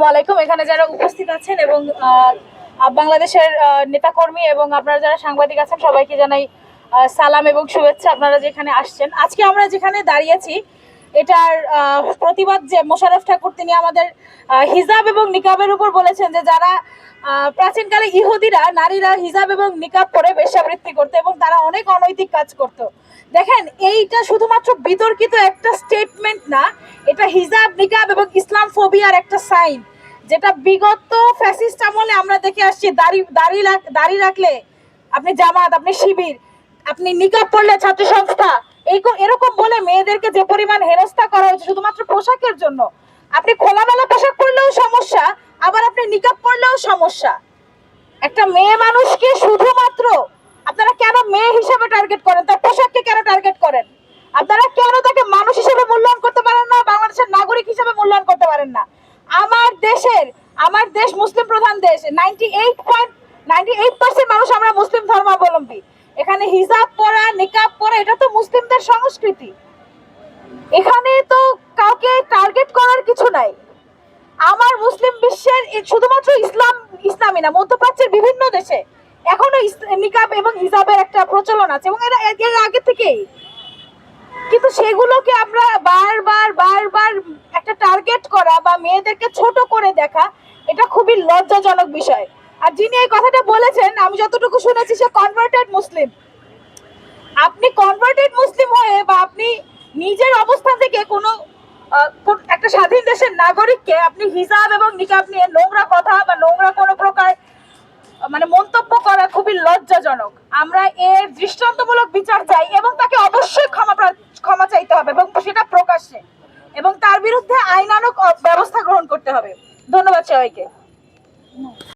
ওয়ালাইকুম। এখানে যারা উপস্থিত আছেন এবং বাংলাদেশের নেতাকর্মী এবং আপনারা যারা সাংবাদিক আছেন সবাইকে জানাই সালাম এবং শুভেচ্ছা। আপনারা যেখানে আসছেন, আজকে আমরা যেখানে দাঁড়িয়েছি এটার প্রতিবাদ যে মোশাররফ ঠাকুর তিনি আমাদের হিজাব এবং নিকাবের উপর বলেছেন যে যারা প্রাচীনকালে ইহুদিরা নারীরা হিজাব এবং নিকাব পরে বেশ্যাবৃত্তি করতো এবং তারা অনেক অনৈতিক কাজ করত। দেখেন, এইটা শুধুমাত্র বিতর্কিত একটা স্টেটমেন্ট না, এটা হিজাব নিকাব এবং ইসলাম ফোবিয়ার একটা সাইন, যেটা বিগত ফ্যাসিস্ট আমলে আমরা দেখে আসছি। দাড়ি রাখলে আপনি জামাত, আপনি শিবির, আপনি নিকাব পড়লে ছাত্র সংস্থা, এরকম বলে মেয়েদেরকে যে পরিমাণ হেনস্থা করা হয়েছে শুধুমাত্র পোশাকের জন্য। আপনি খোলামেলা পোশাক পরলেও সমস্যা, আবার আপনি নিকাব পরলেও সমস্যা। একটা মেয়ে মানুষকে শুধুমাত্র আপনারা কেন মেয়ে হিসেবে টার্গেট করেন, তার পোশাককে কেন টার্গেট করেন? আপনারা কেন তাকে মানুষ হিসেবে মূল্যায়ন করতে পারেন না, বাংলাদেশের নাগরিক হিসেবে মূল্যায়ন করতে পারেন না? আমার দেশ মুসলিম প্রধান দেশ। 98% মানুষ আমরা মুসলিম ধর্মাবলম্বী। এখানে হিজাব পরা, নিকাব পরা এটা তো মুসলিমদের সংস্কৃতি। এখানে তো কাউকে টার্গেট করার কিছু নাই। আমার মুসলিম বিশ্বের শুধুমাত্র ইসলামী না, মধ্যপ্রাচ্যের বিভিন্ন দেশে এখনো নিকাব এবং হিজাবের একটা প্রচলন আছে এবং এর আগে থেকেই। কিন্তু সেগুলোকে আমরা বারবার একটা টার্গেট করা বা মেয়েদেরকে ছোট করে দেখা, এটা খুবই লজ্জাজনক বিষয়। আর যিনি এই কথাটা বলেছেন, আমি যতটুকু শুনেছি সে কনভার্টেড মুসলিম। আপনি কনভার্টেড মুসলিম হয়ে বা আপনি নিজের অবস্থান থেকে কোনো একটা স্বাধীন দেশের নাগরিককে আপনি হিজাব এবং নিকাব নিয়ে নোংরা কথা বা নোংরা কোনো প্রকার মন্তব্য করা খুবই লজ্জাজনক। আমরা এর দৃষ্টান্তমূলক বিচার চাই এবং তাকে অবশ্যই ক্ষমা চাইতে হবে এবং সেটা প্রকাশ্যে, এবং তার বিরুদ্ধে আইনানুগ ব্যবস্থা গ্রহণ করতে হবে। ধন্যবাদ সবাইকে।